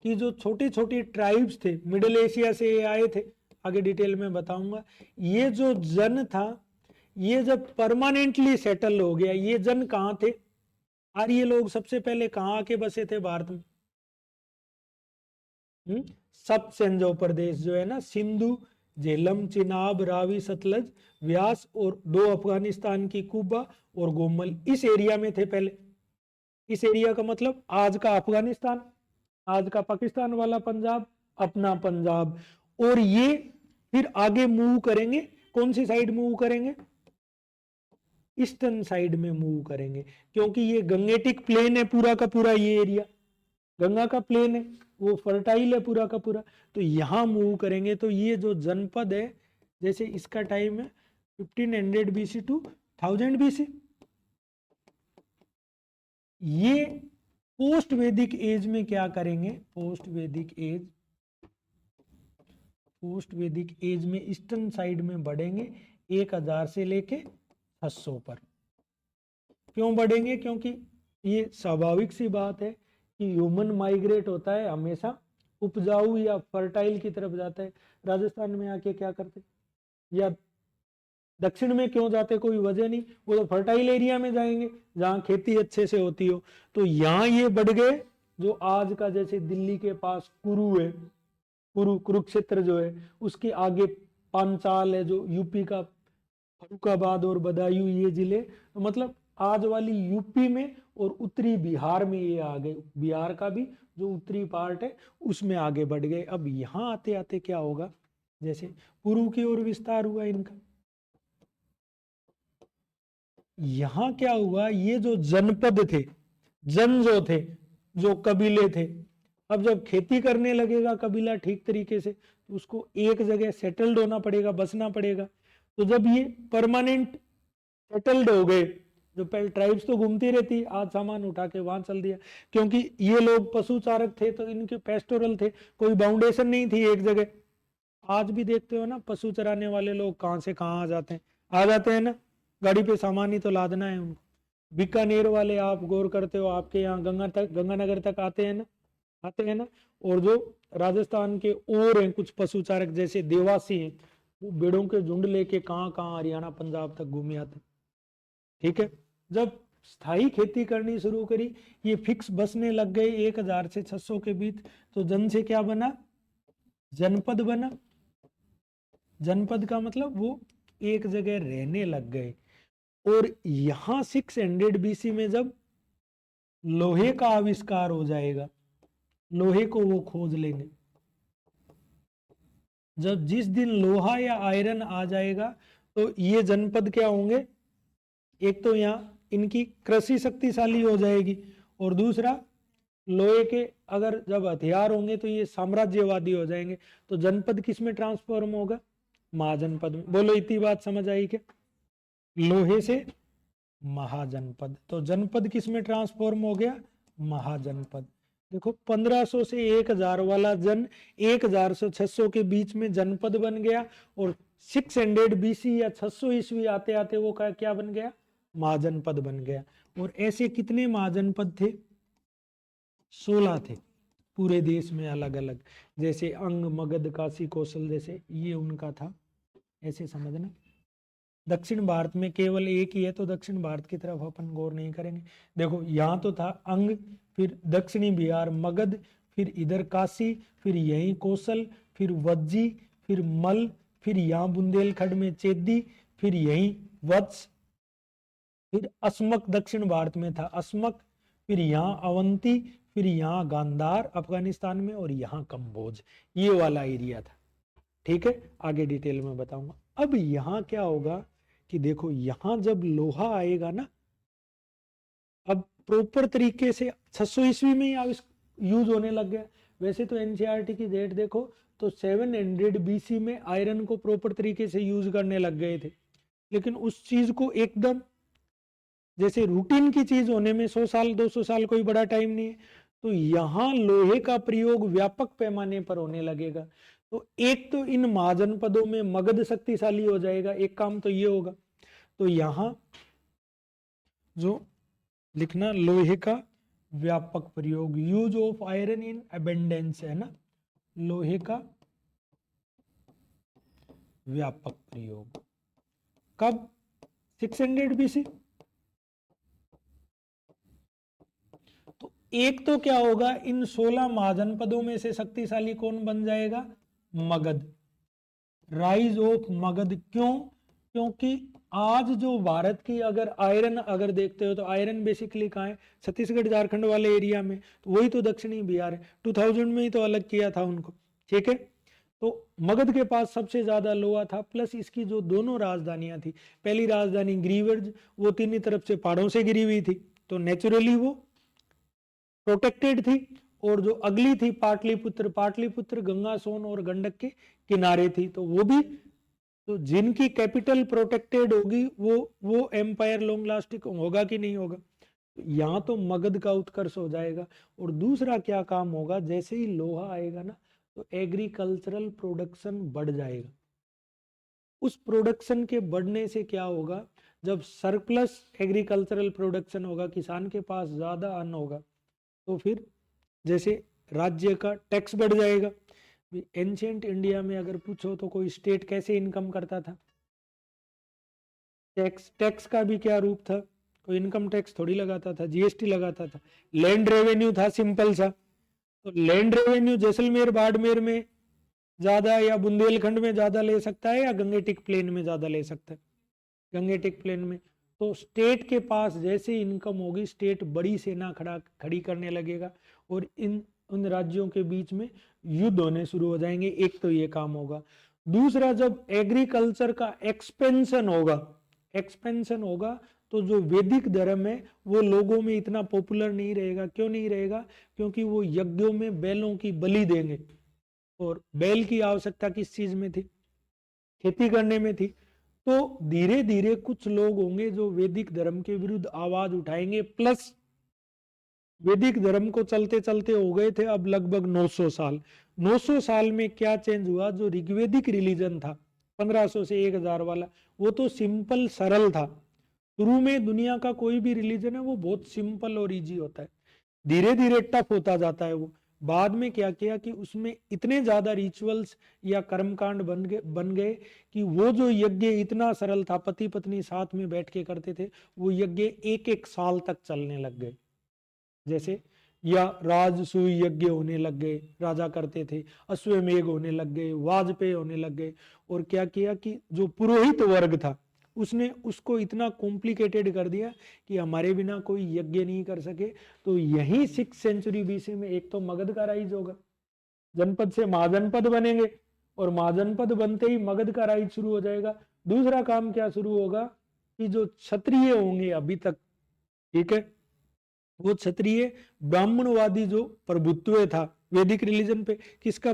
कि जो छोटी छोटी ट्राइब्स थे, मिडिल एशिया से ये आए थे, आगे डिटेल में बताऊंगा। ये जो जन था, ये जब परमानेंटली सेटल हो गया, ये जन कहाँ थे, आर्य लोग सबसे पहले कहाँ आके बसे थे भारत में? सप्त सिंधु प्रदेश जो है ना, सिंधु, झेलम, चिनाब, रावी, सतलज, व्यास और दो अफगानिस्तान की कुबा और गोमल, इस एरिया में थे पहले। इस एरिया का मतलब आज का अफगानिस्तान, आज का पाकिस्तान वाला पंजाब, अपना पंजाब। और ये फिर आगे मूव करेंगे, कौन सी साइड मूव करेंगे? ईस्टर्न साइड में मूव करेंगे, क्योंकि ये गंगेटिक प्लेन है पूरा का पूरा, ये एरिया गंगा का प्लेन है, वो फर्टाइल है पूरा का पूरा, तो यहां मूव करेंगे। तो ये जो जनपद है, जैसे इसका टाइम है 1500 BC टू 1000 BC, ये पोस्ट वैदिक एज में क्या करेंगे? पोस्ट वैदिक एज में ईस्टर्न साइड में बढ़ेंगे 1000 से लेके 600 पर। क्यों बढ़ेंगे? क्योंकि ये स्वाभाविक सी बात है कि ह्यूमन माइग्रेट होता है, हमेशा उपजाऊ या फर्टाइल की तरफ जाता है। राजस्थान में आके क्या करते, या दक्षिण में क्यों जाते, कोई वजह नहीं, वो तो फर्टाइल एरिया में जाएंगे जहां खेती अच्छे से होती हो। तो यहां ये बढ़ गए, जो आज का जैसे दिल्ली के पास कुरु है, कुरुक्षेत्र जो है, उसके आगे पांचाल है, जो यूपी का फरुखाबाद और बदायूं, ये जिले, तो मतलब आज वाली यूपी में और उत्तरी बिहार में ये आ गए, बिहार का भी जो उत्तरी पार्ट है उसमें आगे बढ़ गए। अब यहाँ आते आते क्या होगा, जैसे पूर्व की ओर विस्तार हुआ इनका, यहां क्या हुआ, ये जो जनपद थे, जन जो थे, जो कबीले थे, अब जब खेती करने लगेगा कबीला ठीक तरीके से, तो उसको एक जगह सेटल्ड होना पड़ेगा, बसना पड़ेगा। तो जब ये परमानेंट सेटल्ड हो गए, जो पहले ट्राइब्स तो घूमती रहती, आज सामान उठा के वहां चल दिया, क्योंकि ये लोग पशु चारक थे तो इनके पेस्टोरल थे, कोई बाउंडेशन नहीं थी एक जगह। आज भी देखते हो ना, पशु चराने वाले लोग कहाँ से कहाँ आ जाते हैं ना, गाड़ी पे सामान ही तो लादना है उनको। बीकानेर वाले आप गौर करते हो, आपके यहाँ गंगानगर तक आते हैं ना। और जो राजस्थान के और हैं कुछ पशु चारक जैसे देवासी हैं, वो भेड़ों के झुंड लेके कहाँ कहाँ हरियाणा पंजाब तक घूम आते। ठीक है, जब स्थायी खेती करनी शुरू करी, ये फिक्स बसने लग गए 1000 से 600 के बीच, तो जन से क्या बना? जनपद बना। जनपद का मतलब वो एक जगह रहने लग गए। और यहां 600 BC में जब लोहे का आविष्कार हो जाएगा, लोहे को वो खोज लेंगे, जब जिस दिन लोहा या आयरन आ जाएगा, तो ये जनपद क्या होंगे, एक तो यहाँ इनकी कृषि शक्तिशाली हो जाएगी, और दूसरा लोहे के अगर जब हथियार होंगे तो ये साम्राज्यवादी हो जाएंगे। तो जनपद किस में ट्रांसफॉर्म होगा? महाजनपद में। बोलो, इतनी बात समझ आई क्या? लोहे से महाजनपद, तो जनपद किस में ट्रांसफॉर्म हो गया? महाजनपद। देखो 1500 से 1000 वाला जन 1000 से 600 के बीच में जनपद बन गया, और 600 BC या 600 ईस्वी आते आते वो क्या बन गया? महाजनपद बन गया। और ऐसे कितने महाजनपद थे? 16 थे पूरे देश में, अलग अलग, जैसे अंग, मगध, काशी, कौशल, जैसे ये उनका था, ऐसे समझना। दक्षिण भारत में केवल एक ही है, तो दक्षिण भारत की तरफ अपन गौर नहीं करेंगे। देखो यहाँ तो था अंग, फिर दक्षिणी बिहार मगध, फिर इधर काशी, फिर यहीं कौशल, फिर वज्जी, फिर मल, फिर यहाँ बुंदेलखंड में चेदी, फिर यहीं वत्स, फिर अस्मक दक्षिण भारत में था अस्मक, फिर यहाँ अवंती, फिर यहाँ गांधार अफगानिस्तान में, और यहाँ कंबोज, ये वाला एरिया था। ठीक है, आगे डिटेल में बताऊंगा। अब यहाँ क्या होगा कि देखो, यहां जब लोहा आएगा ना, अब प्रॉपर तरीके से 600 ईस्वी में ही यूज होने लग गया। वैसे तो एनसीईआरटी की डेट देखो तो 700 BC में आयरन को प्रॉपर तरीके से यूज करने लग गए थे, लेकिन उस चीज को एकदम जैसे रूटीन की चीज होने में 100 साल 200 साल कोई बड़ा टाइम नहीं है। तो यहां लोहे का प्रयोग व्यापक पैमाने पर होने लगेगा। तो एक तो इन महाजनपदों में मगध शक्तिशाली हो जाएगा, एक काम तो ये होगा। तो यहां जो लिखना, लोहे का व्यापक प्रयोग, use of iron in abundance है ना, लोहे का व्यापक प्रयोग। कब? 600 BC। तो एक तो क्या होगा, इन 16 महाजनपदों में से शक्तिशाली कौन बन जाएगा? मगध। Rise of Magadh. क्यों? क्योंकि आज जो भारत की अगर आयरन अगर देखते हो तो आयरन बेसिकली कहाँ है? छत्तीसगढ़ झारखंड वाले एरिया में, तो वही तो दक्षिणी बिहार है। 2000 में ही तो अलग किया था उनको, ठीक है। तो मगध के पास सबसे ज्यादा लोहा था, प्लस इसकी जो दोनों राजधानियां थी, पहली राजधानी ग्रीवर्ज, वो तीनों तरफ से पहाड़ों से घिरी हुई थी, तो नेचुरली वो प्रोटेक्टेड थी। और जो अगली थी पाटलिपुत्र, पाटलिपुत्र गंगा सोन और गंडक के किनारे थी, तो वो भी, तो जिनकी कैपिटल प्रोटेक्टेड होगी वो एम्पायर लॉन्ग लास्टिंग होगा कि नहीं होगा? यहाँ तो मगध का उत्कर्ष हो जाएगा। और दूसरा क्या काम होगा, जैसे ही लोहा आएगा ना, तो एग्रीकल्चरल प्रोडक्शन बढ़ जाएगा। उस प्रोडक्शन के बढ़ने से क्या होगा, जब सरप्लस एग्रीकल्चरल प्रोडक्शन होगा, किसान के पास ज्यादा अन्न होगा, तो फिर जैसे राज्य का टैक्स बढ़ जाएगा। एंशियंट इंडिया में अगर पूछो तो कोई स्टेट कैसे इनकम करता था? टैक्स। टैक्स का भी क्या रूप था? कोई इनकम टैक्स थोड़ी लगाता था, जीएसटी लगाता था। लैंड रेवेन्यू था सिंपल सा। तो लैंड रेवेन्यू जैसलमेर बाड़मेर में ज्यादा या बुंदेलखंड में ज्यादा ले सकता है या गंगेटिक प्लेन में ज्यादा ले सकता है? गंगेटिक प्लेन में। तो स्टेट के पास जैसे इनकम होगी, स्टेट बड़ी सेना खड़ी करने लगेगा और उन राज्यों के बीच में युद्ध होने शुरू हो जाएंगे। एक तो ये काम होगा। दूसरा, जब एग्रीकल्चर का एक्सपेंशन होगा तो जो वैदिक धर्म है वो लोगों में इतना पॉपुलर नहीं रहेगा। क्यों नहीं रहेगा? क्योंकि वो यज्ञों में बैलों की बलि देंगे, और बैल की आवश्यकता किस चीज में थी? खेती करने में थी। तो धीरे धीरे कुछ लोग होंगे जो वैदिक धर्म के विरुद्ध आवाज उठाएंगे। प्लस वैदिक धर्म को चलते चलते हो गए थे अब लगभग 900 साल। 900 साल में क्या चेंज हुआ? जो ऋग्वेदिक रिलीजन था 1500 से 1000 वाला, वो तो सिंपल सरल था। शुरू में दुनिया का कोई भी रिलीजन है वो बहुत सिंपल और इजी होता है, धीरे धीरे टफ होता जाता है वो। बाद में क्या किया कि उसमें इतने ज्यादा रिचुअल्स या कर्मकांड बन गए कि वो जो यज्ञ इतना सरल था, पति पत्नी साथ में बैठ के करते थे, वो यज्ञ एक एक साल तक चलने लग गए। जैसे या राजसूय यज्ञ होने लग गए, राजा करते थे, अश्वमेघ होने लग गए, वाजपेय होने लग गए। और क्या किया कि जो पुरोहित वर्ग था उसने उसको इतना कॉम्प्लिकेटेड कर दिया कि हमारे बिना कोई यज्ञ नहीं कर सके। तो यही 6 सेंचुरी बीसी में एक तो मगध का राइज होगा, जनपद से महाजनपद बनेंगे, और महाजनपद बनते ही मगध का राइज शुरू हो जाएगा। दूसरा काम क्या शुरू होगा कि जो क्षत्रिय होंगे अभी तक, ठीक है, वो क्षत्रिय ब्राह्मणवादी जो प्रभुत्व था वैदिक रिलीजन पे, किसका?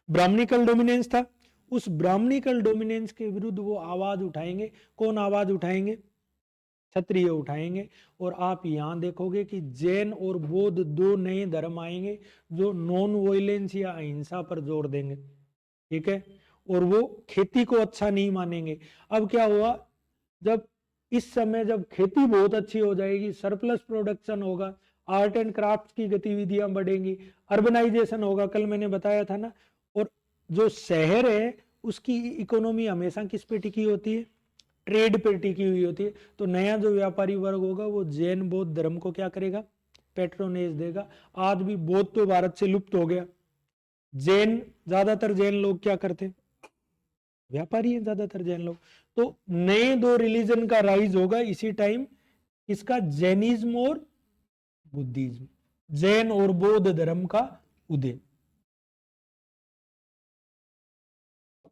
ब्राह्मणिकल डोमिनेंस था। उस ब्राह्मणिकल डोमिनेंस के विरुद्ध वो आवाज उठाएंगे। कौन आवाज उठाएंगे? क्षत्रिय उठाएंगे। और आप यहां देखोगे कि जैन और बौद्ध दो नए धर्म आएंगे जो नॉन वॉयलेंस या अहिंसा पर जोर देंगे, ठीक है। और वो खेती को अच्छा नहीं मानेंगे। अब क्या हुआ, जब इस समय जब खेती बहुत अच्छी हो जाएगी, सरप्लस प्रोडक्शन होगा, आर्ट एंड क्राफ्ट की गतिविधियां बढ़ेंगी, अर्बनाइजेशन होगा, कल मैंने बताया था ना। और जो शहर है उसकी इकोनॉमी हमेशा किस पे टिकी होती है? ट्रेड पे टिकी हुई होती है। तो नया जो व्यापारी वर्ग होगा वो जैन बौद्ध धर्म को क्या करेगा? पेट्रोनेज देगा। आज भी बौद्ध तो भारत से लुप्त हो गया। जैन, ज्यादातर जैन लोग क्या करते? व्यापारी है ज्यादातर जैन लोग। तो नए दो रिलीजन का राइज होगा इसी टाइम, इसका जैनिज्म और बुद्धिज्म, जैन और बौद्ध धर्म का उदय।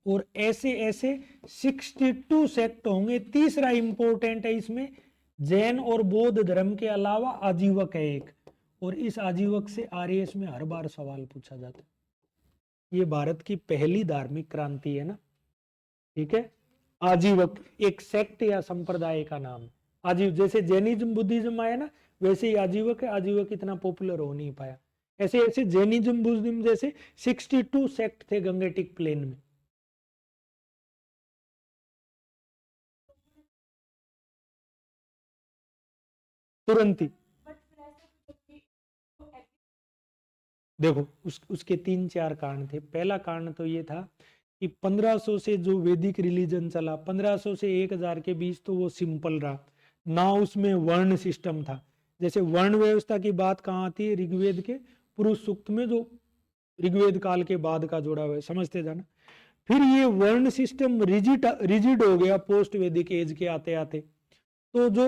और ऐसे ऐसे 62 सेक्ट होंगे। तीसरा इंपॉर्टेंट है इसमें, जैन और बौद्ध धर्म के अलावा आजीवक है एक, और इस आजीवक से आरएएस में हर बार सवाल पूछा जाता है। ये भारत की पहली धार्मिक क्रांति है ना, ठीक है। आजीवक एक सेक्ट या संप्रदाय का नाम है। आजीव, जैसे जैनिज्म बुद्धिज्म आया ना, वैसे ही आजीवक है। आजीवक इतना पॉपुलर हो नहीं पाया। ऐसे ऐसे जैनिज्म बुद्धिज्म जैसे 62 सेक्ट थे गंगेटिक प्लेन में। तुरंत ही देखो उसके 3-4 कारण थे। पहला कारण तो ये था कि 1500 से जो वैदिक रिलीजन चला, 1500 से 1000 के बीच तो वो सिंपल रहा ना, उसमें वर्ण सिस्टम था। जैसे वर्ण व्यवस्था की बात कहाँ आती है? ऋग्वेद के पुरुष सूक्त में, जो ऋग्वेद काल के बाद का जोड़ा हुआ है, समझते जाना। फिर ये वर्ण सिस्टम रिजिड हो गया पोस्ट वैदिक एज के आते आते, तो जो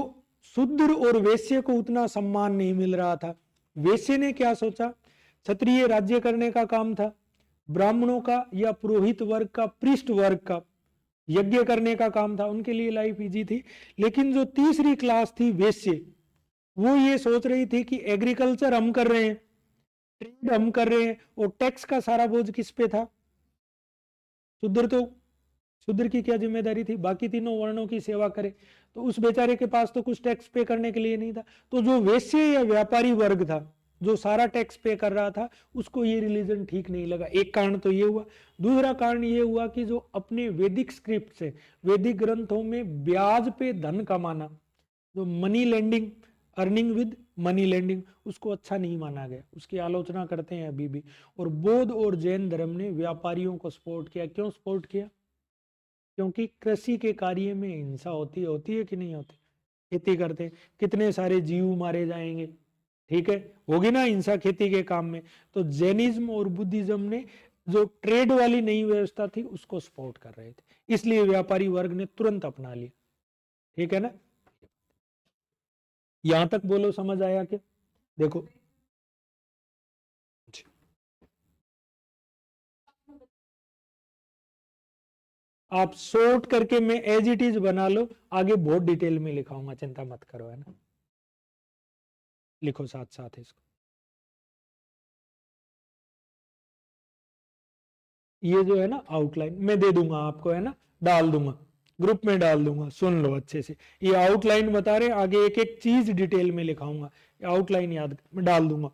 शूद्र और वैश्य को उतना सम्मान नहीं मिल रहा था। वैश्य ने क्या सोचा? क्षत्रिय राज्य करने का काम था, ब्राह्मणों का या पुरोहित वर्ग का, पृष्ठ वर्ग का यज्ञ करने का काम था, उनके लिए लाइफ इजी थी। लेकिन जो तीसरी क्लास थी वैश्य, वो ये सोच रही थी कि एग्रीकल्चर हम कर रहे हैं, ट्रेड हम कर रहे हैं, और टैक्स का सारा बोझ किस पे था? शूद्र की क्या जिम्मेदारी थी? बाकी तीनों वर्णों की सेवा करे। तो उस बेचारे के पास तो कुछ टैक्स पे करने के लिए नहीं था। तो जो वैश्य या व्यापारी वर्ग था, जो सारा टैक्स पे कर रहा था, उसको ये रिलीजन ठीक नहीं लगा। एक कारण तो ये हुआ। दूसरा कारण ये हुआ कि जो अपने वैदिक स्क्रिप्ट से, वैदिक ग्रंथों में ब्याज पे धन कमाना, जो money lending, earning with money lending, उसको अच्छा नहीं माना गया, उसकी आलोचना करते हैं अभी भी। और बौद्ध और जैन धर्म ने व्यापारियों को सपोर्ट किया। क्यों सपोर्ट किया? क्योंकि कृषि के कार्य में हिंसा होती है कि नहीं होती? खेती करते कितने सारे जीव मारे जाएंगे, ठीक है, होगी ना हिंसा खेती के काम में। तो जैनिज्म और बुद्धिज्म ने जो ट्रेड वाली नई व्यवस्था थी उसको सपोर्ट कर रहे थे, इसलिए व्यापारी वर्ग ने तुरंत अपना लिया। ठीक है ना? यहां तक बोलो, समझ आया क्या? देखो आप शॉर्ट करके मैं एज इट इज बना लो, आगे बहुत डिटेल में लिखाऊंगा, चिंता मत करो, है ना? लिखो साथ साथ इसको। ये जो है ना आउटलाइन मैं दे दूंगा आपको, है ना, डाल दूंगा, ग्रुप में डाल दूंगा, सुन लो अच्छे से। ये आउटलाइन बता रहे, आगे एक एक चीज डिटेल में लिखाऊंगा, आउटलाइन याद मैं डाल दूंगा,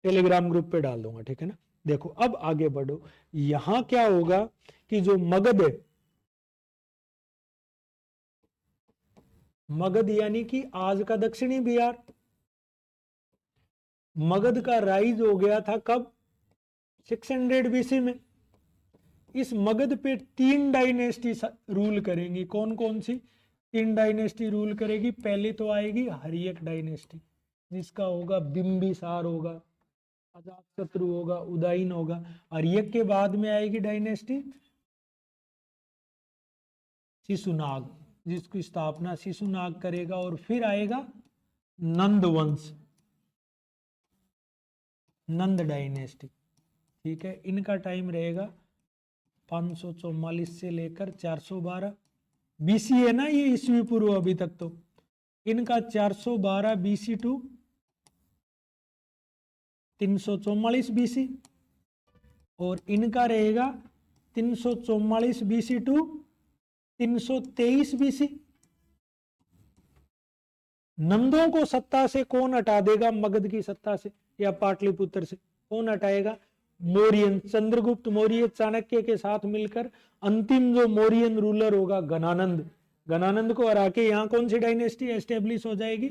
टेलीग्राम ग्रुप पे डाल दूंगा, ठीक है ना? देखो अब आगे बढ़ो। यहां क्या होगा कि जो मगध है, मगध यानी कि आज का दक्षिणी बिहार, मगध का राइज हो गया था कब? 600 बीसी में। इस मगध पे 3 डायनेस्टी रूल करेंगी। कौन कौन सी 3 डायनेस्टी रूल करेगी? पहले तो आएगी हर्यक डायनेस्टी, जिसका होगा बिंबिसार होगा, अजातशत्रु होगा, उदयन होगा। हर्यक के बाद में आएगी डायनेस्टी शिशुनाग, जिसकी स्थापना शिशुनाग करेगा। और फिर आएगा नंद वंश, नंद डायनेस्टी, ठीक है। इनका टाइम रहेगा 544 से लेकर 412 बीसी है ना, ये ईस्वी पूर्व अभी तक। तो इनका 412 बीसी टू 344 बीसी, और इनका रहेगा 344 बीसी टू 323 बीसी। नंदों को सत्ता से कौन हटा देगा? मगध की सत्ता से या पाटलिपुत्र से कौन हटाएगा? मौर्यन, चंद्रगुप्त मौर्य चाणक्य के साथ मिलकर अंतिम जो मौर्यन रूलर होगा घनानंद, घनानंद को हरा के यहां कौन सी डायनेस्टी एस्टेब्लिश हो जाएगी?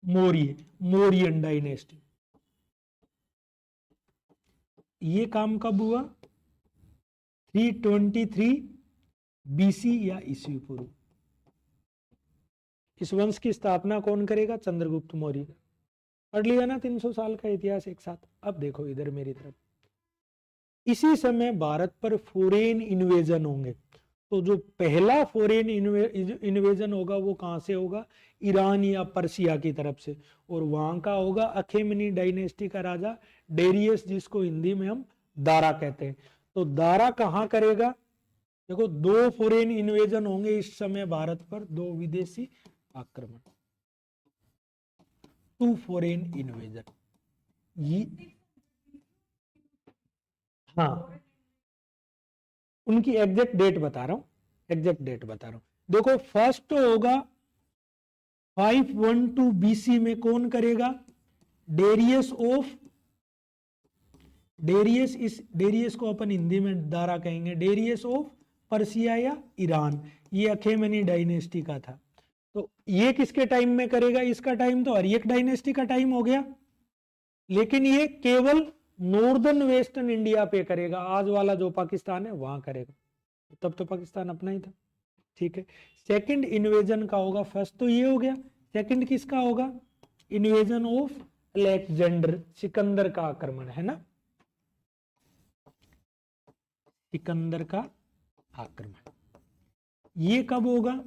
मौर्य, मौर्यन डायनेस्टी। ये काम कब हुआ? 323 बीसी या ईस्वी पूर्व। इस वंश की स्थापना कौन करेगा? चंद्रगुप्त मौर्य। पढ़ लिया ना 300 साल का इतिहास एक साथ। अब देखो इधर मेरी तरफ, इसी समय भारत पर फॉरेन इन्वेजन होंगे। तो जो पहला फॉरेन इन्वेजन होगा वो कहां से होगा? ईरान या पर्सिया की तरफ से। और वहां का होगा अखेमनी डायनेस्टी का राजा डेरियस, जिसको हिंदी में हम दारा कहते हैं। तो दारा कहां करेगा? देखो 2 फॉरेन इन्वेजन होंगे इस समय भारत पर, 2 विदेशी आक्रमण, 2 फॉरेन इन्वेजन। ये हाँ, उनकी एग्जैक्ट डेट बता रहा हूं, एग्जैक्ट डेट बता रहा हूं। देखो फर्स्ट तो होगा 512 बीसी में, कौन करेगा? डेरियस ऑफ, डेरियस, इस डेरियस को अपन हिंदी में दारा कहेंगे, डेरियस ऑफ पर्सिया या ईरान। ये अखेमनी डायनेस्टी का था। तो ये किसके टाइम में करेगा? इसका टाइम तो हर्यक डायनेस्टी का टाइम हो गया, लेकिन ये केवल नॉर्दर्न वेस्टर्न इंडिया पे करेगा, आज वाला जो पाकिस्तान है वहां करेगा, तब तो पाकिस्तान अपना ही था। ठीक है, सेकंड इन्वेजन का होगा, फर्स्ट तो ये हो गया, सेकंड किसका होगा, इन्वेजन ऑफ अलेक्जेंडर, सिकंदर का आक्रमण, है ना, सिकंदर का आक्रमण। ये कब होगा,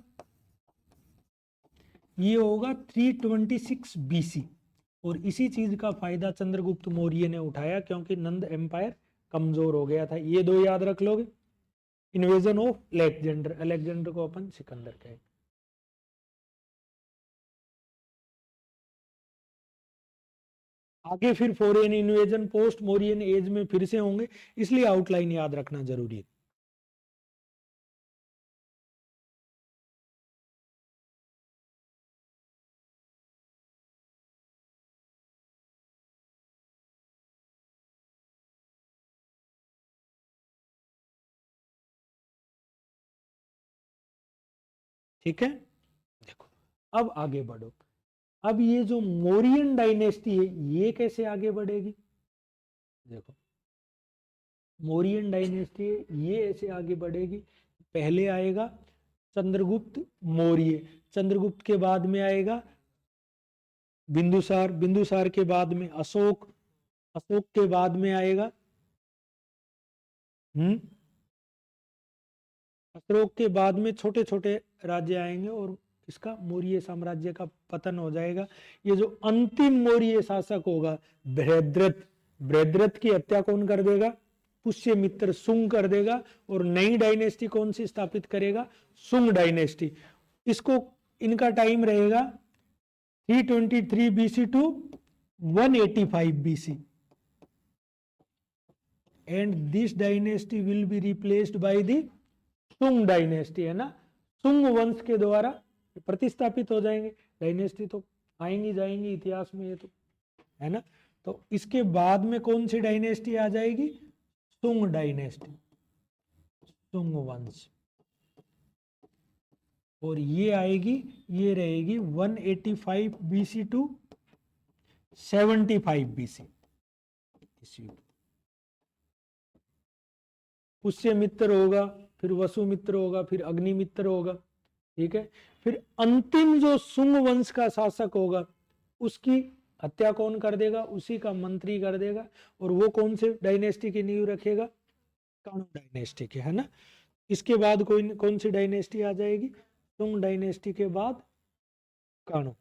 ये होगा 326 बीसी, और इसी चीज का फायदा चंद्रगुप्त मौर्य ने उठाया, क्योंकि नंद एम्पायर कमजोर हो गया था। ये दो याद रख लोगे, इन्वेजन ऑफ अलेक्जेंडर, अलेक्जेंडर को अपन सिकंदर कहेंगे। आगे फिर foreign invasion post Mauryan age में फिर से होंगे, इसलिए आउटलाइन याद रखना जरूरी है। ठीक है, देखो अब आगे बढ़ो। अब ये जो मौर्यन डायनेस्टी है ये कैसे आगे बढ़ेगी, देखो मौर्यन डायनेस्टी ये ऐसे आगे बढ़ेगी, पहले आएगा चंद्रगुप्त मौर्य, चंद्रगुप्त के बाद में आएगा बिंदुसार, बिंदुसार के बाद में अशोक, अशोक के बाद में आएगा अशोक के बाद में छोटे छोटे राज्य आएंगे और इसका मौर्य साम्राज्य का पतन हो जाएगा। ये जो अंतिम मौर्य शासक होगा बृहद्रथ, बृहद्रथ की हत्या कौन कर देगा, पुष्यमित्र सुंग कर देगा, और नई डायनेस्टी कौन सी स्थापित करेगा, सुंग डायनेस्टी। इसको इनका टाइम रहेगा 323 BC to 185 BC, and this dynasty will be replaced by the Sunga dynasty, है ना, सुंग वंश के द्वारा प्रतिस्थापित हो जाएंगे। डायनेस्टी तो आएंगी जाएंगी इतिहास में, ये तो है ना। तो इसके बाद में कौन सी डायनेस्टी आ जाएगी, सुंग डायनेस्टी, सुंग वंश, और ये आएगी, ये रहेगी 185 बीसी टू 75 बीसी। पुष्यमित्र होगा, फिर वसुमित्र होगा, फिर अग्निमित्र होगा। ठीक है, फिर अंतिम जो सुंग वंश का शासक होगा उसकी हत्या कौन कर देगा, उसी का मंत्री कर देगा, और वो कौन से डायनेस्टी की नींव रखेगा, काणु डायनेस्टी के, है ना। इसके बाद कोई कौन सी डायनेस्टी आ जाएगी, सुंग डायनेस्टी के बाद काणु,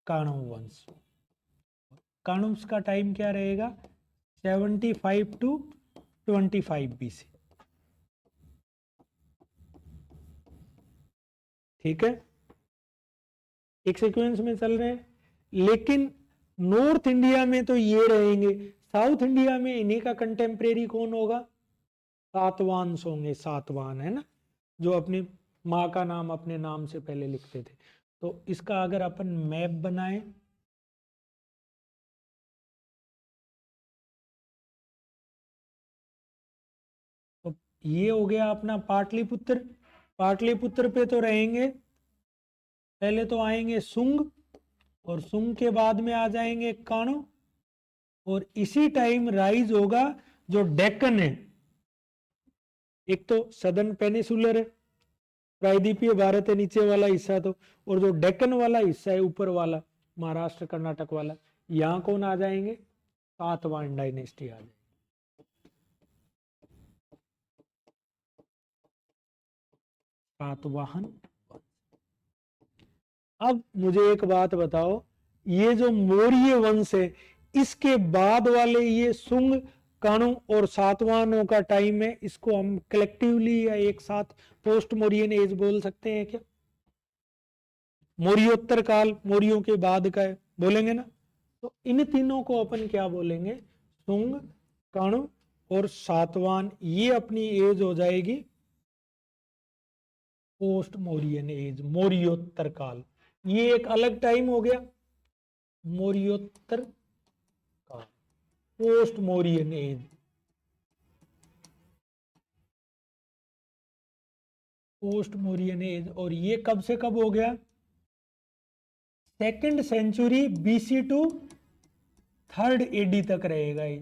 काणु वंश। काणु का टाइम क्या रहेगा, 75 टू 25 बीसी। ठीक है, एक सीक्वेंस में चल रहे हैं, लेकिन नॉर्थ इंडिया में तो ये रहेंगे, साउथ इंडिया में इन्हीं का कंटेम्प्रेरी कौन होगा, सातवान होंगे, सातवान, है ना, जो अपनी माँ का नाम अपने नाम से पहले लिखते थे। तो इसका अगर अपन मैप बनाएं, तो ये हो गया अपना पाटलिपुत्र, पाटलिपुत्र पे तो रहेंगे, पहले तो आएंगे सुंग, और सुंग के बाद में आ जाएंगे काणु, और इसी टाइम राइज होगा जो डेक्कन है, एक तो सदर्न पेनिसुलर है, प्रायद्वीपीय भारत है नीचे वाला हिस्सा, तो और जो डेक्कन वाला हिस्सा है ऊपर वाला महाराष्ट्र कर्नाटक वाला, यहाँ कौन आ जाएंगे, सातवाहन डायनेस्टी आ जाएगी। सातवाहन। अब मुझे एक बात बताओ, ये जो मौर्य वंश है इसके बाद वाले ये सुंग, काणु और सातवाहनों का टाइम है, इसको हम कलेक्टिवली या एक साथ पोस्ट मौर्यन एज बोल सकते हैं क्या, मौर्योत्तर काल, मौर्यों के बाद का है, बोलेंगे ना। तो इन तीनों को अपन क्या बोलेंगे, सुंग, काणु और सातवाहन, ये अपनी एज हो जाएगी पोस्ट मौर्यन एज, मौर्योत्तर काल। ये एक अलग टाइम हो गया, मौर्योत्तर काल, post Mauryan age, post Mauryan age. और ये कब से कब हो गया, second century BC to 3rd AD तक रहेगा ये,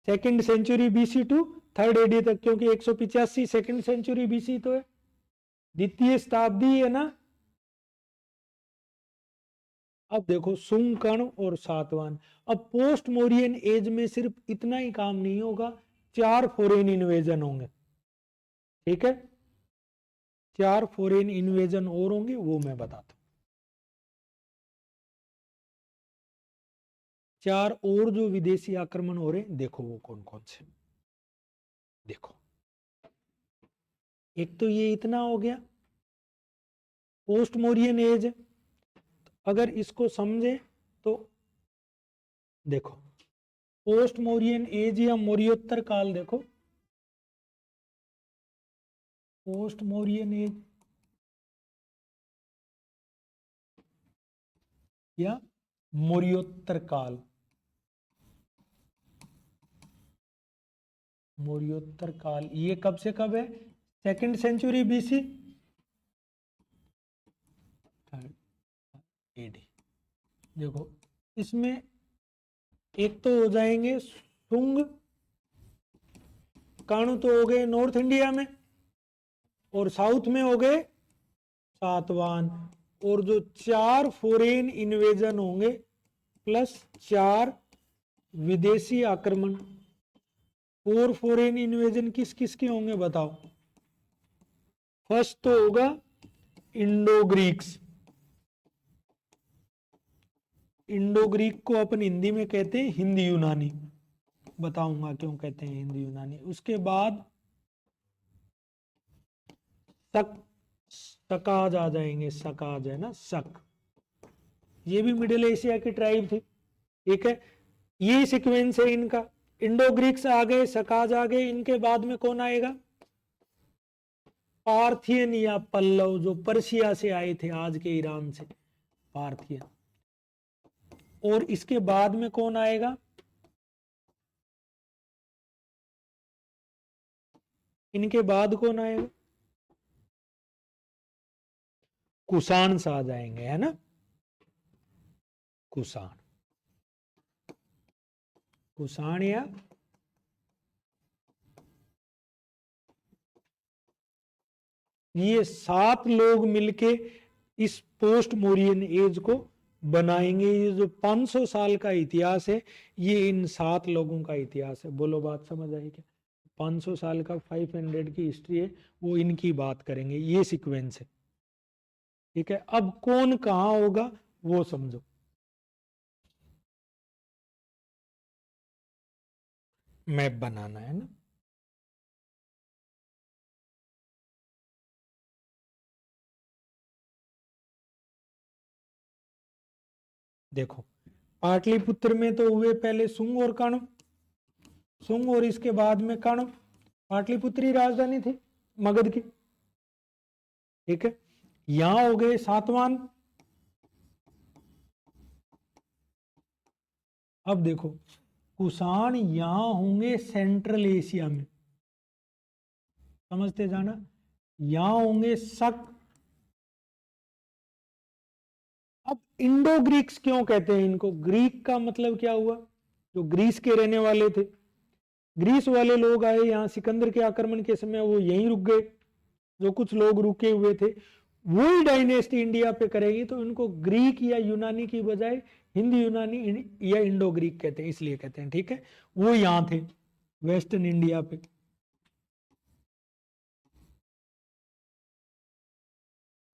2nd century BC to 3rd AD तक, क्योंकि 185 2nd सेंचुरी बीसी तो है, द्वितीय शताब्दी है ना। अब देखो सुंग कर्ण और सातवाहन। अब पोस्ट मोरियन एज में सिर्फ इतना ही काम नहीं होगा, 4 फॉरेन इन्वेजन होंगे, ठीक है, 4 फॉरेन इन्वेजन और होंगे, वो मैं बताता हूं। 4 और जो विदेशी आक्रमण हो रहे हैं, देखो वो कौन कौन से। देखो एक तो ये इतना हो गया पोस्ट मोरियन एज, अगर इसको समझे तो देखो पोस्ट मोरियन एज या मौर्योत्तर काल, देखो पोस्ट मोरियन एज या मौर्योत्तर काल, मौर्योत्तर काल ये कब से कब है, 2nd century BC, 3rd AD. देखो इसमें एक तो हो जाएंगे सुंग कर्ण, तो हो गए नॉर्थ इंडिया में, और साउथ में हो गए सातवाहन, और जो 4 फॉरेन इन्वेजन होंगे प्लस 4 विदेशी आक्रमण। 4 फॉरेन इन्वेजन किस किस के होंगे बताओ। फर्स्ट तो होगा इंडो ग्रीक्स, इंडो ग्रीक को अपन हिंदी में कहते हैं हिंदी यूनानी, बताऊंगा क्यों कहते हैं हिंदी यूनानी। उसके बाद सकाज आ जाएंगे, सकाज है ना, शक, ये भी मिडिल एशिया की ट्राइब थी, ठीक है, ये सीक्वेंस है इनका। इंडो ग्रीक्स आ गए, सकाज आ गए, इनके बाद में कौन आएगा, पार्थियन या पल्लव, जो पर्शिया से आए थे, आज के ईरान से, पार्थियन। और इसके बाद में कौन आएगा, इनके बाद कौन आएगा, कुषाण आ जाएंगे, है ना, कुषाण, कुषाण या ये 7 लोग मिलके इस पोस्ट मोरियन एज को बनाएंगे। ये जो 500 साल का इतिहास है, ये इन 7 लोगों का इतिहास है। बोलो बात समझ आई क्या। 500 साल का 500 की हिस्ट्री है, वो इनकी बात करेंगे, ये सीक्वेंस है, ठीक है। अब कौन कहां होगा वो समझो। मैप बनाना है ना, देखो पाटलिपुत्र में तो हुए पहले सुंग और कर्ण, सुंग और इसके बाद में कर्ण, पाटलिपुत्री राजधानी थी मगध की, ठीक है। यहां हो गए सातवाहन। अब देखो कुषाण यहां होंगे सेंट्रल एशिया में, समझते जाना, यहां होंगे शक। अब इंडो ग्रीक्स क्यों कहते हैं इनको, ग्रीक का मतलब क्या हुआ, जो ग्रीस के रहने वाले थे, ग्रीस वाले लोग आए यहाँ सिकंदर के आक्रमण के समय, वो यहीं रुक गए, जो कुछ लोग रुके हुए थे वही डायनेस्टी इंडिया पे करेगी, तो इनको ग्रीक या यूनानी की बजाय हिंदी यूनानी या इंडो ग्रीक कहते हैं, इसलिए कहते हैं, ठीक है। वो यहां थे वेस्टर्न इंडिया पे।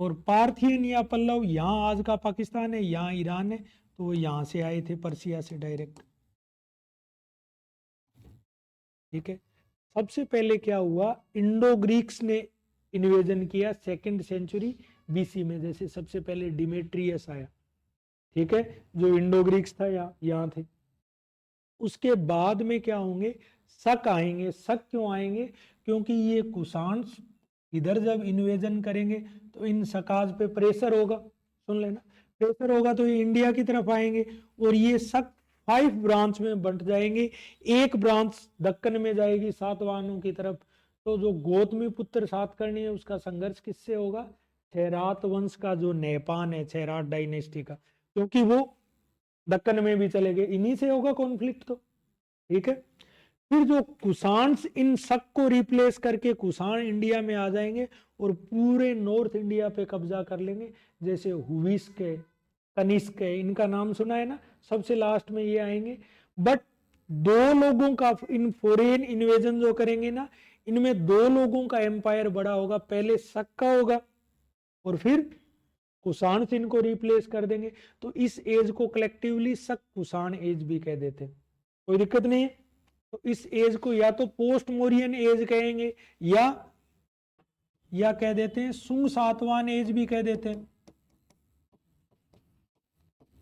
और पार्थियन या पल्लव यहां आज का पाकिस्तान है, यहां ईरान है, तो वो यहां से आए थे पर्सिया से डायरेक्ट, ठीक है। सबसे पहले क्या हुआ, इंडो ग्रीक्स ने इन्वेजन किया 2nd सेंचुरी बीसी में, जैसे सबसे पहले डिमेट्रियस आया, ठीक है, जो इंडो ग्रीक्स था यहाँ थे। उसके बाद में क्या होंगे, शक आएंगे। शक क्यों आएंगे, क्योंकि ये कुषाण इधर जब इन्वेजन करेंगे तो इन सकाज पे प्रेशर होगा, सुन लेना, प्रेशर होगा तो ये इंडिया की तरफ आएंगे, और ये शक 5 ब्रांच में बंट जाएंगे। एक ब्रांच दक्कन में जाएगी सातवाहनों की तरफ, तो जो गौतमी पुत्र सातकर्णी है उसका संघर्ष किससे होगा, छैरात वंश का, जो नेपान है छैरात डायनेस्टी का, क्योंकि वो दक्कन में भी चले गए, इन्हीं से होगा कॉन्फ्लिक्ट तो। ठीक है, फिर जो कुषाण्स इन शक को रिप्लेस करके कुषाण इंडिया में आ जाएंगे और पूरे नॉर्थ इंडिया पे कब्जा कर लेंगे। जैसे हुविस्क है, कनिष्क है, इनका नाम सुना है ना, सबसे लास्ट में ये आएंगे। बट दो लोगों का इन फॉरेन इन्वेजन जो करेंगे ना, इनमें दो लोगों का एम्पायर बड़ा होगा, पहले शक का होगा और फिर कुषाण से इनको रिप्लेस कर देंगे। तो इस एज को कलेक्टिवली शक कुषाण एज भी कह देते हैं, कोई दिक्कत नहीं है। तो इस एज को या तो पोस्ट मोरियन एज कहेंगे या कह देते हैं सुंग सातवान एज भी कह देते हैं,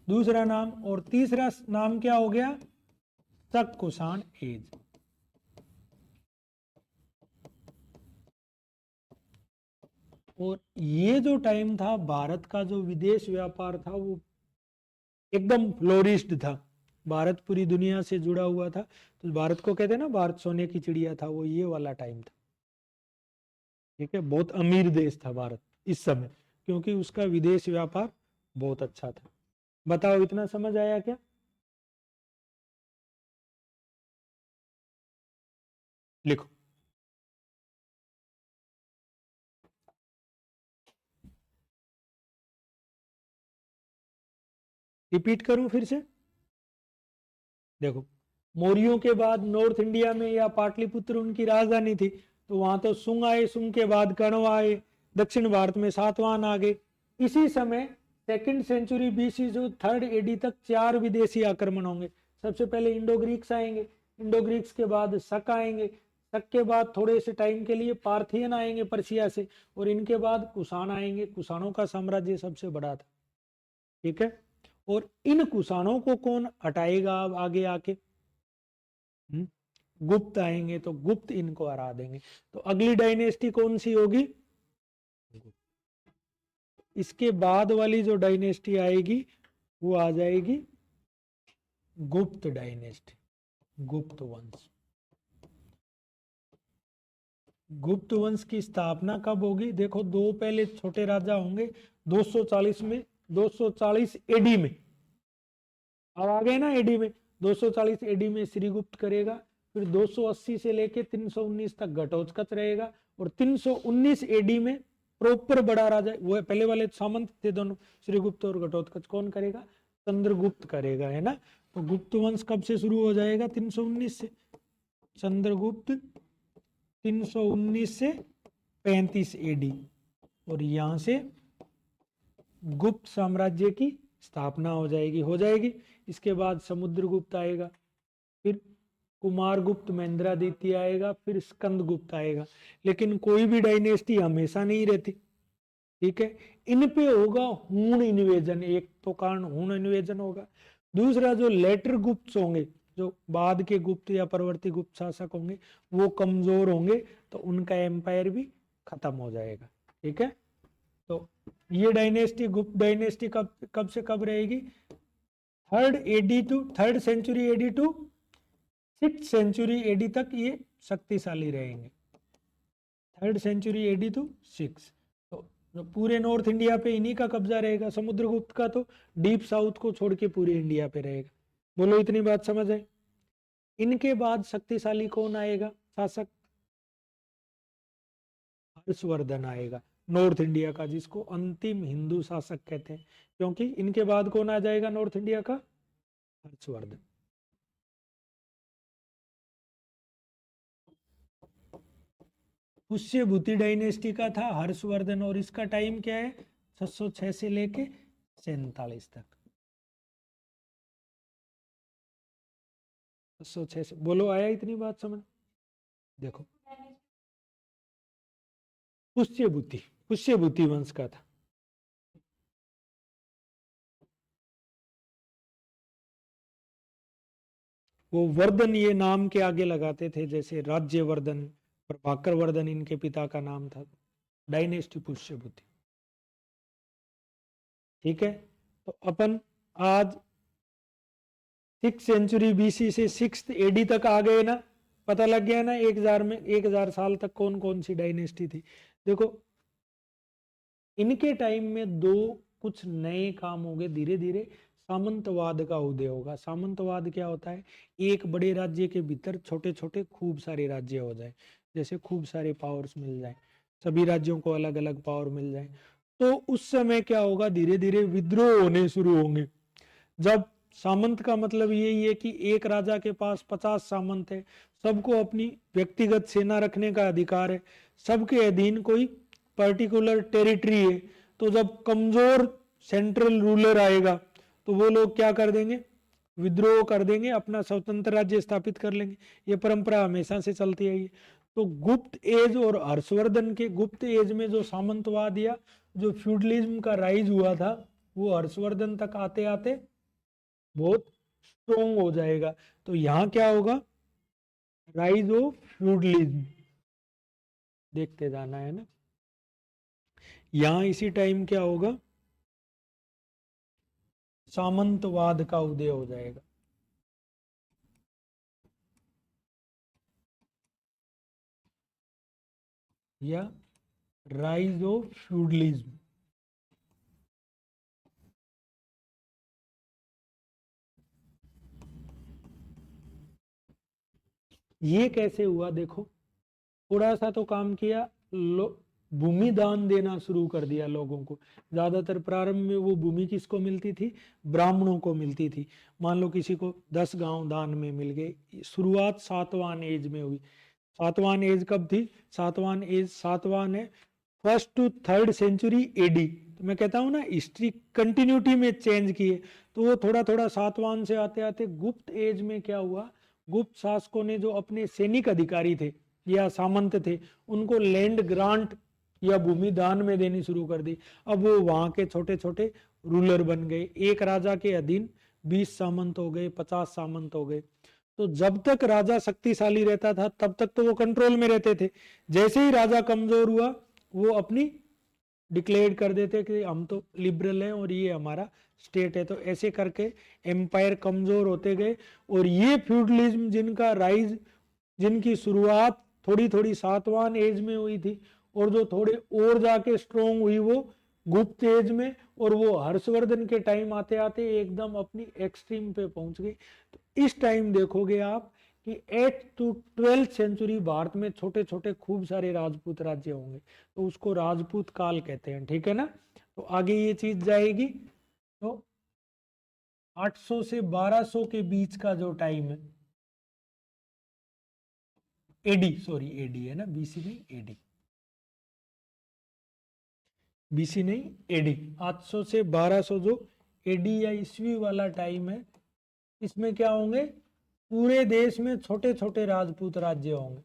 दूसरा नाम। और तीसरा नाम क्या हो गया, शक कुषाण एज। और ये जो टाइम था, भारत का जो विदेश व्यापार था वो एकदम फ्लोरिश्ड था, भारत पूरी दुनिया से जुड़ा हुआ था। तो भारत को कहते हैं ना, भारत सोने की चिड़िया था, वो ये वाला टाइम था। ठीक है, बहुत अमीर देश था भारत इस समय, क्योंकि उसका विदेश व्यापार बहुत अच्छा था। बताओ, इतना समझ आया क्या? लिखो। रिपीट करूं फिर से? देखो, मौर्यों के बाद नॉर्थ इंडिया में या पाटलिपुत्र उनकी राजधानी थी, तो वहां तो सुंग आए, सुंग के बाद कण्व आए, दक्षिण भारत में सातवाहन आ गए। इसी समय सेकंड सेंचुरी बीसी जो थर्ड एडी तक 4 विदेशी आक्रमण होंगे। सबसे पहले इंडो ग्रीक्स आएंगे, इंडो ग्रीक्स के बाद शक आएंगे, शक के बाद थोड़े से टाइम के लिए पार्थियन आएंगे पर्शिया से, और इनके बाद कुषाण आएंगे। कुषाणों का साम्राज्य सबसे बड़ा था। ठीक है, और इन कुषाणों को कौन हटाएगा अब आगे आके? गुप्त आएंगे, तो गुप्त इनको हरा देंगे। तो अगली डायनेस्टी कौन सी होगी? इसके बाद वाली जो डायनेस्टी आएगी वो आ जाएगी गुप्त डायनेस्टी, गुप्त वंश। गुप्त वंश की स्थापना कब होगी? देखो, दो पहले छोटे राजा होंगे 240 में, 240 एडी में। अब आ गए ना एडी में, 240 एडी में श्रीगुप्त करेगा, फिर 280 से लेके 319 तक घटोत्कच रहेगा, और 319 एडी में प्रॉपर बड़ा राजा, वो पहले वाले सामंत थे दोनों, श्रीगुप्त और घटोत्कच, कौन करेगा? चंद्रगुप्त करेगा, है ना। तो गुप्त वंश कब से शुरू हो जाएगा? 319 से। चंद्रगुप्त 319 से 35 एडी, और यहां से गुप्त साम्राज्य की स्थापना हो जाएगी। इसके बाद समुद्रगुप्त आएगा, फिर कुमारगुप्त, महेंद्रादित्य आएगा, फिर स्कंदगुप्त आएगा। लेकिन कोई भी डायनेस्टी हमेशा नहीं रहती। ठीक है, इन पे होगा हूण इन्वेजन, एक तो कारण हूण इन्वेजन होगा। दूसरा, जो लेटर गुप्त होंगे, जो बाद के गुप्त या परवर्ती गुप्त शासक होंगे, वो कमजोर होंगे, तो उनका एम्पायर भी खत्म हो जाएगा। ठीक है, तो ये डायनेस्टी, गुप्त डायनेस्टी कब कब से कब रहेगी? Third century AD to 6th century AD तक ये शक्तिशाली रहेंगे। Third century AD to 6। तो पूरे नॉर्थ इंडिया पे इन्हीं का कब्जा रहेगा। समुद्रगुप्त का तो डीप साउथ को छोड़ के पूरे इंडिया पे रहेगा। बोलो, इतनी बात समझ आए? इनके बाद शक्तिशाली कौन आएगा शासक? हर्षवर्धन आएगा, नॉर्थ इंडिया का, जिसको अंतिम हिंदू शासक कहते हैं, क्योंकि इनके बाद कौन आ जाएगा नॉर्थ इंडिया का? हर्षवर्धन। पुष्यभूति डायनेस्टी का था हर्षवर्धन, और इसका टाइम क्या है? 606 से लेके 47 तक। 606 से, बोलो आया इतनी बात समझ? देखो, पुष्यभूति वंश का था। वो वर्धन ये नाम के आगे लगाते थे, जैसे राज्यवर्धन, प्रभाकर वर्धन इनके पिता का नाम था। डायनेस्टी पुष्यभूति। ठीक है, तो अपन आज 6th सेंचुरी बीसी से 6th एडी तक आ गए ना। पता लग गया ना 1000 में, 1000 साल तक कौन कौन सी डायनेस्टी थी। देखो, इनके टाइम में दो कुछ नए काम हो गए धीरे धीरे। सामंतवाद का उदय होगा। सामंतवाद क्या होता है? एक बड़े राज्य के भीतर छोटे छोटे खूब सारे राज्य हो जाए, जैसे खूब सारे पावर्स मिल जाए, सभी राज्यों को अलग अलग पावर मिल जाए। तो उस समय क्या होगा? धीरे धीरे विद्रोह होने शुरू होंगे। जब सामंत का मतलब यही है कि एक राजा के पास 50 सामंत है, सबको अपनी व्यक्तिगत सेना रखने का अधिकार है, सबके अधीन कोई पर्टिकुलर टेरिटरी है। तो जब कमजोर सेंट्रल रूलर आएगा तो वो लोग क्या कर देंगे? विद्रोह कर देंगे, अपना स्वतंत्र राज्य स्थापित कर लेंगे। ये परंपरा हमेशा से चलती आई है। तो गुप्त एज और हर्षवर्धन के गुप्त एज में जो सामंतवाद या जो फ्यूडलिज्म का राइज हुआ था, वो हर्षवर्धन तक आते आते बहुत स्ट्रोंग हो जाएगा। तो यहां क्या होगा? राइज ऑफ फ्यूडलिज्म देखते जाना है ना। यहां इसी टाइम क्या होगा? सामंतवाद का उदय हो जाएगा। या राइज ऑफ फ्यूडलिज्म। ये कैसे हुआ? देखो, थोड़ा सा तो काम किया, भूमि दान देना शुरू कर दिया लोगों को। ज्यादातर प्रारंभ में वो भूमि किसको मिलती थी? ब्राह्मणों को मिलती थी। मान लो किसी को 10 गांव दान में मिल गए। शुरुआत सातवान एज में हुई। सातवान एज कब थी? सातवान है first to third century AD. तो मैं कहता हूं ना, हिस्ट्री कंटिन्यूटी में चेंज किए। तो वो थोड़ा थोड़ा सातवान से आते आते गुप्त एज में क्या हुआ? गुप्त शासकों ने जो अपने सैनिक अधिकारी थे या सामंत थे, उनको लैंड ग्रांट या भूमि दान में देनी शुरू कर दी। अब वो वहां के छोटे छोटे रूलर बन गए। एक राजा के अधीन 20 सामंत हो गए, 50 सामंत हो गए। तो जब तक राजा शक्तिशाली रहता था तब तक तो वो कंट्रोल में रहते थे। जैसे ही राजा कमजोर हुआ, वो अपनी डिक्लेयर कर देते कि हम तो लिबरल हैं और ये हमारा स्टेट है। तो ऐसे करके एम्पायर कमजोर होते गए। और ये फ्यूडलिज्म जिनका राइज, जिनकी शुरुआत थोड़ी थोड़ी सातवान एज में हुई थी और जो थोड़े और जाके स्ट्रोंग हुई वो गुप्त एज में, और वो हर्षवर्धन के टाइम आते आते एकदम अपनी एक्सट्रीम पे पहुंच गई। तो इस टाइम देखोगे आप कि 8th to 12th century Bharat में छोटे छोटे खूब सारे राजपूत राज्य होंगे। तो उसको राजपूत काल कहते हैं, ठीक है ना। तो आगे ये चीज जाएगी। तो 800 से 1200 के बीच का जो टाइम है, एडी, सॉरी एडी है ना, बीसी नहीं एडी, बीसी नहीं एडी। 800 से 1200 जो एडी या ईस्वी वाला टाइम है, इसमें क्या होंगे? पूरे देश में छोटे छोटे राजपूत राज्य होंगे।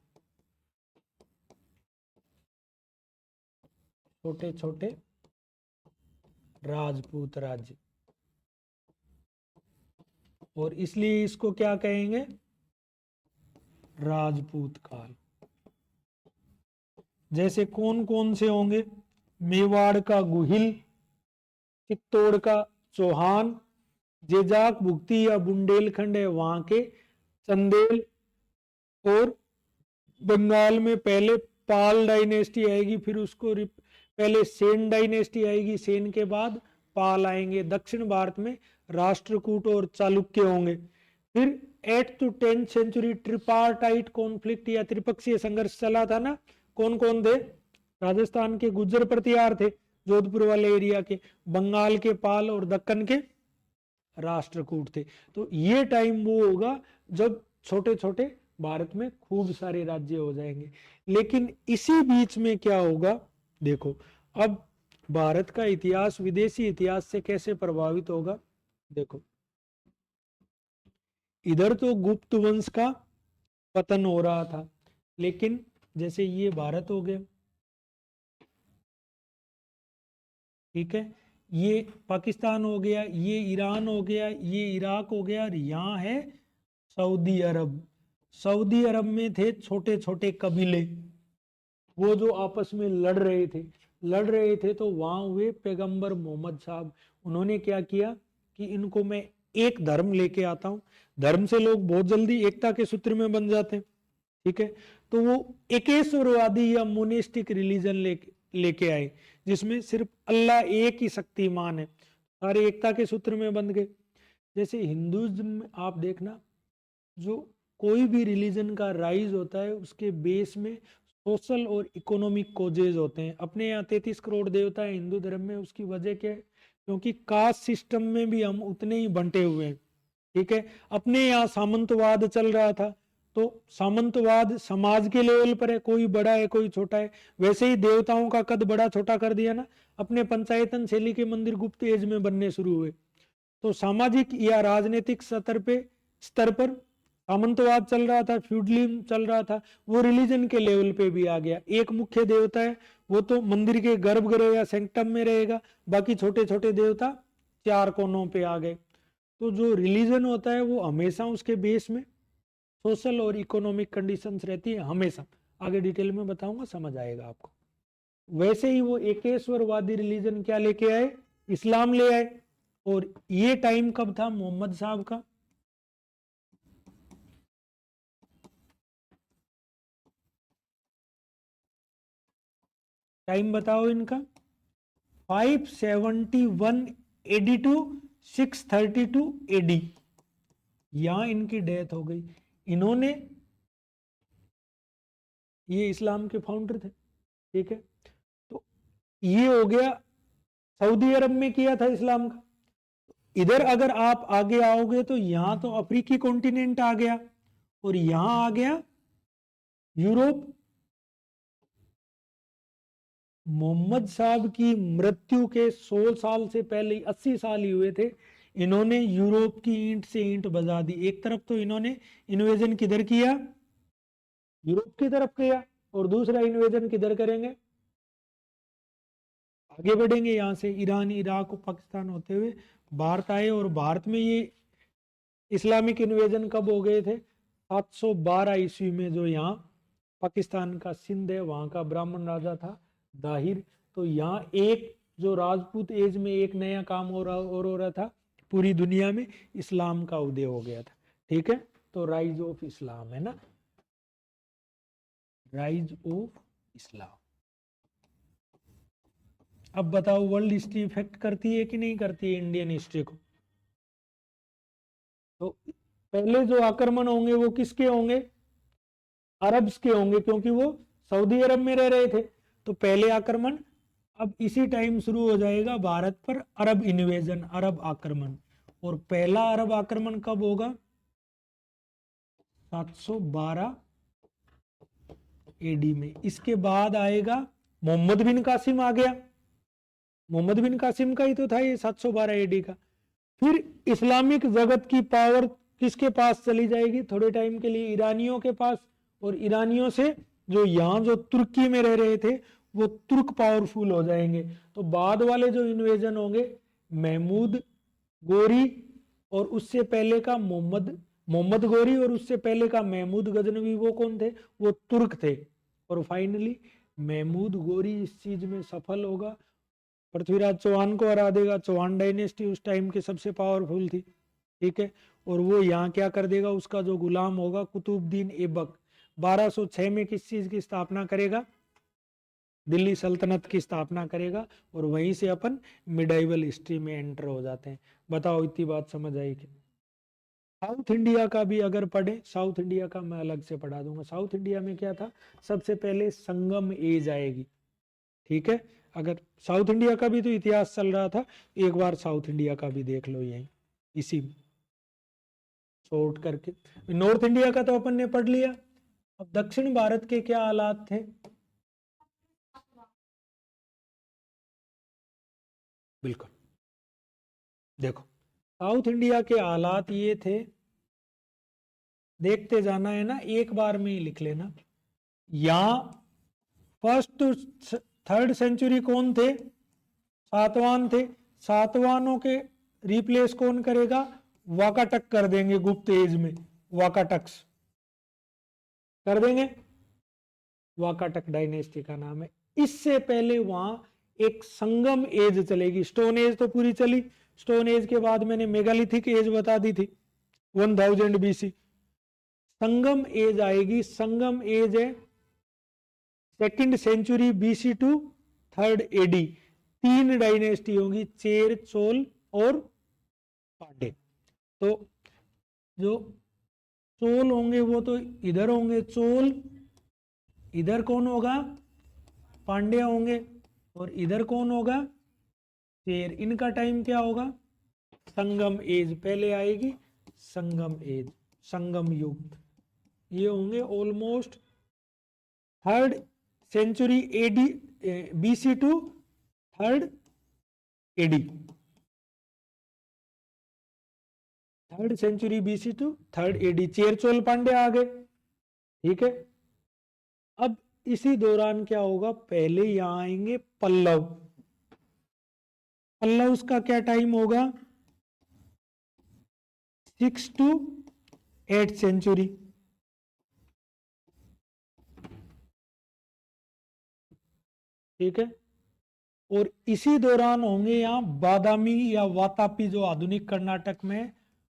छोटे छोटे राजपूत राज्य। और इसलिए इसको क्या कहेंगे? राजपूत काल। जैसे कौन कौन से होंगे? मेवाड़ का गुहिल, चित्तौड़ का चौहान, जेजाक भुक्ति या बुंदेलखंड है वहां के चंदेल, और बंगाल में पहले पाल डायनेस्टी आएगी, फिर उसको पहले सेन डायनेस्टी आएगी, सेन के बाद पाल आएंगे। दक्षिण भारत में राष्ट्रकूट और चालुक्य होंगे। फिर 8th to 10th century ट्रिपार्टाइट conflict या त्रिपक्षीय संघर्ष चला था ना। कौन कौन थे? राजस्थान के गुज्जर प्रतिहार थे, जोधपुर वाले एरिया के, बंगाल के पाल और दक्कन के राष्ट्रकूट थे। तो ये टाइम वो होगा जब छोटे छोटे भारत में खूब सारे राज्य हो जाएंगे। लेकिन इसी बीच में क्या होगा? देखो, अब भारत का इतिहास विदेशी इतिहास से कैसे प्रभावित होगा? देखो, इधर तो गुप्त वंश का पतन हो रहा था, लेकिन जैसे ये भारत हो गया, ठीक है, ये पाकिस्तान हो गया, ये ईरान हो गया, ये इराक हो गया, और यहाँ है सऊदी अरब। सऊदी अरब में थे छोटे छोटे कबीले, वो जो आपस में लड़ रहे थे। तो वहां हुए पैगंबर मोहम्मद साहब। उन्होंने क्या किया कि इनको मैं एक धर्म लेके आता हूं। धर्म से लोग बहुत जल्दी एकता के सूत्र में बन जाते हैं, ठीक है। तो वो एकेश्वरवादी या मोनिस्टिक रिलीजन लेके आए, जिसमें सिर्फ अल्लाह एक ही शक्तिमान है। सारे एकता के सूत्र में बंध गए। जैसे हिंदुइज्म में आप देखना, जो कोई भी रिलीजन का राइज होता है उसके बेस में सोशल और इकोनॉमिक कोजेज होते हैं। अपने यहाँ 33 करोड़ देवता है हिंदू धर्म में, उसकी वजह क्या है? क्योंकि कास्ट सिस्टम में भी हम उतने ही बंटे हुए हैं। ठीक है, अपने यहाँ सामंतवाद चल रहा था, तो सामंतवाद समाज के लेवल पर है, कोई बड़ा है कोई छोटा है। वैसे ही देवताओं का कद बड़ा छोटा कर दिया ना, अपने पंचायतन शैली के मंदिर गुप्त एज में बनने शुरू हुए। तो सामाजिक या राजनीतिक स्तर पर सामंतवाद चल रहा था, फ्यूडलिज्म चल रहा था, वो रिलीजन के लेवल पे भी आ गया। एक मुख्य देवता है, वो तो मंदिर के गर्भगृह या सेंक्टम में रहेगा, बाकी छोटे छोटे देवता 4 कोनों पे आ गए। तो जो रिलीजन होता है वो हमेशा उसके बेस में सोशल और इकोनॉमिक कंडीशंस रहती है हमेशा। आगे डिटेल में बताऊंगा, समझ आएगा आपको। वैसे ही वो एकेश्वरवादी रिलीजन क्या लेके आए? इस्लाम ले आए। और ये टाइम कब था मोहम्मद साहब का? टाइम बताओ इनका। 571 एडी टू 632 एडी, यहां इनकी डेथ हो गई। इन्होंने, ये इस्लाम के फाउंडर थे। ठीक है, तो ये हो गया, सऊदी अरब में किया था इस्लाम का। इधर अगर आप आगे आओगे तो यहां तो अफ्रीकी कॉन्टिनेंट आ गया, और यहां आ गया यूरोप। मोहम्मद साहब की मृत्यु के 100 साल से पहले, 80 साल ही हुए थे, इन्होंने यूरोप की ईंट से ईंट बजा दी। एक तरफ तो इन्होंने इन्वेजन किधर किया? यूरोप की तरफ किया, और दूसरा इन्वेजन किधर करेंगे? आगे बढ़ेंगे यहां से ईरान, इराक, पाकिस्तान होते हुए भारत आए। और भारत में ये इस्लामिक इन्वेजन कब हो गए थे? 712 ईस्वी में, जो यहाँ पाकिस्तान का सिंध है वहां का ब्राह्मण राजा था दाहिर। तो यहाँ एक जो राजपूत एज में एक नया काम हो रहा था पूरी दुनिया में, इस्लाम का उदय हो गया था। ठीक है, तो राइज ऑफ इस्लाम है ना, राइज ऑफ इस्लाम। अब बताओ, वर्ल्ड हिस्ट्री इफेक्ट करती है कि नहीं करती है इंडियन हिस्ट्री को? तो पहले जो आक्रमण होंगे वो किसके होंगे? अरब्स के होंगे, क्योंकि वो सऊदी अरब में रह रहे थे। तो पहले आक्रमण, अब इसी टाइम शुरू हो जाएगा भारत पर अरब इन्वेजन, अरब आक्रमण। और पहला अरब आक्रमण कब होगा? 712 एडी में। इसके बाद आएगा मोहम्मद बिन कासिम आ गया। मोहम्मद बिन कासिम का ही तो था ये 712 एडी का। फिर इस्लामिक जगत की पावर किसके पास चली जाएगी थोड़े टाइम के लिए? ईरानियों के पास। और ईरानियों से जो यहां जो तुर्की में रह रहे थे वो तुर्क पावरफुल हो जाएंगे। तो बाद वाले जो इन्वेजन होंगे, महमूद गोरी और उससे पहले का मोहम्मद गोरी और उससे पहले का महमूद गजनवी, वो कौन थे? वो तुर्क थे। और फाइनली महमूद गोरी इस चीज में सफल होगा, पृथ्वीराज चौहान को हरा देगा। चौहान डायनेस्टी उस टाइम की सबसे पावरफुल थी। ठीक है, और वो यहाँ क्या कर देगा? उसका जो गुलाम होगा कुतुबुद्दीन ऐबक, 1206 में किस चीज की स्थापना करेगा? दिल्ली सल्तनत की स्थापना करेगा। और वहीं से अपन मिडाइवल हिस्ट्री में एंटर हो जाते हैं। बताओ, इतनी बात समझ आई कि? साउथ इंडिया का भी अगर पढ़े, साउथ इंडिया का मैं अलग से पढ़ा दूंगा। साउथ इंडिया में क्या था? सबसे पहले संगम एज आएगी। ठीक है, अगर साउथ इंडिया का भी तो इतिहास चल रहा था, एक बार साउथ इंडिया का भी देख लो यहीं इसी शॉर्ट करके। नॉर्थ इंडिया का तो अपन ने पढ़ लिया। अब दक्षिण भारत के क्या हालात थे? बिल्कुल, देखो साउथ इंडिया के हालात ये थे, देखते जाना है ना, एक बार में ही लिख लेना। यहां फर्स्ट टू थर्ड सेंचुरी कौन थे? सातवान थे। सातवानों के रिप्लेस कौन करेगा? वाकाटक कर देंगे गुप्त एज में, वाकाटक्स कर देंगे। वाकाटक डायनेस्टी का नाम है। इससे पहले वहां एक संगम एज चलेगी। स्टोन एज तो पूरी चली, स्टोन एज के बाद मैंने मेगालिथिक एज बता दी थी 1000 बीसी। संगम एज आएगी। संगम एज है second century BC to third AD. 3 dynasty होगी, चेर, चोल और पांडे। तो जो चोल होंगे वो तो इधर होंगे, चोल इधर कौन होगा, पांड्या होंगे, और इधर कौन होगा, चेर। इनका टाइम क्या होगा, संगम एज पहले आएगी, संगम एज, संगम युग। ये होंगे almost 3rd century AD, BC to 3rd AD, 3rd century BC to 3rd AD, Chera Chola Pandya आ गए। ठीक है, अब इसी दौरान क्या होगा, पहले यहां आएंगे पल्लव। पल्लव का क्या टाइम होगा, 6 to 8 सेंचुरी। ठीक है, और इसी दौरान होंगे यहां बादामी या वातापी, जो आधुनिक कर्नाटक में है,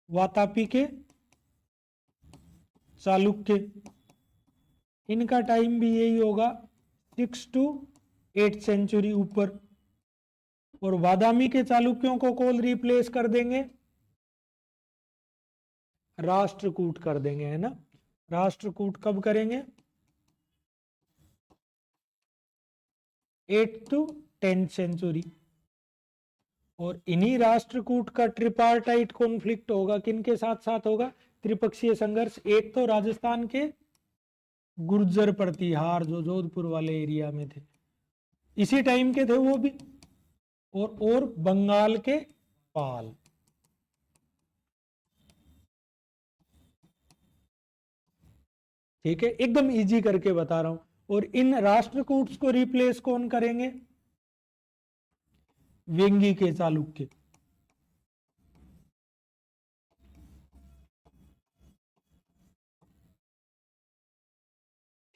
वातापी के चालुक्य। इनका टाइम भी यही होगा, 6 to 8 सेंचुरी ऊपर। और बादामी के चालुक्यों को कौन रिप्लेस कर देंगे, राष्ट्रकूट कर देंगे, है ना। राष्ट्रकूट कब करेंगे, 8 to 10 सेंचुरी। और इन्हीं राष्ट्रकूट का ट्रिपार्टाइट कॉन्फ्लिक्ट होगा, किनके साथ साथ होगा, त्रिपक्षीय संघर्ष। एक तो राजस्थान के गुर्जर प्रतिहार जो जोधपुर वाले एरिया में थे, इसी टाइम के थे वो भी, और बंगाल के पाल। ठीक है, एकदम इजी करके बता रहा हूं। और इन राष्ट्रकूट्स को रिप्लेस कौन करेंगे, वेंगी के चालुक्य।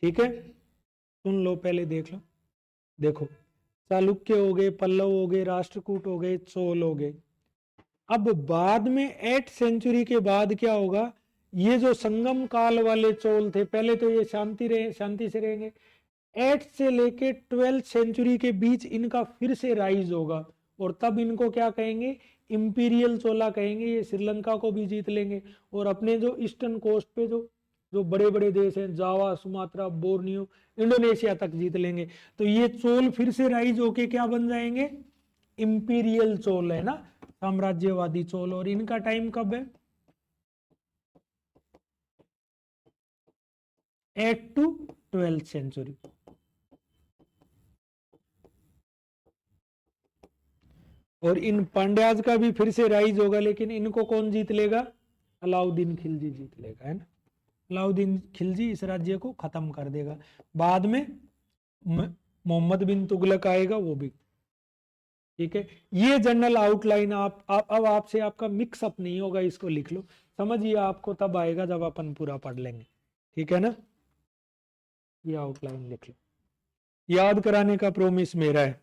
ठीक है, सुन लो, पहले देख लो। देखो, चालुक्य हो गए, पल्लव हो गए, राष्ट्रकूट हो गए, चोल हो गए। अब बाद में 8 सेंचुरी के बाद क्या होगा, ये जो संगम काल वाले चोल थे, पहले तो ये शांति से रहेंगे। 8 से लेके 12 सेंचुरी के बीच इनका फिर से राइज होगा, और तब इनको क्या कहेंगे, इंपीरियल चोला कहेंगे। ये श्रीलंका को भी जीत लेंगे, और अपने जो ईस्टर्न कोस्ट पे जो बड़े बड़े देश हैं, जावा, सुमात्रा, बोर्नियो, इंडोनेशिया तक जीत लेंगे। तो ये चोल फिर से राइज होके क्या बन जाएंगे, इंपीरियल चोल, है ना, साम्राज्यवादी चोल। और इनका टाइम कब है, 8 to 12 सेंचुरी। और इन पांड्याज का भी फिर से राइज होगा, लेकिन इनको कौन जीत लेगा, अलाउद्दीन खिलजी जीत लेगा, है ना। अलाउद्दीन खिलजी इस राज्य को खत्म कर देगा। बाद में मोहम्मद बिन तुगलक आएगा, वो भी। ठीक है, ये जनरल आउटलाइन अब आपसे आपका मिक्सअप नहीं होगा, इसको लिख लो, समझिए, आपको तब आएगा जब अपन पूरा पढ़ लेंगे। ठीक है ना, ये आउटलाइन लिख लो, याद कराने का प्रॉमिस मेरा है।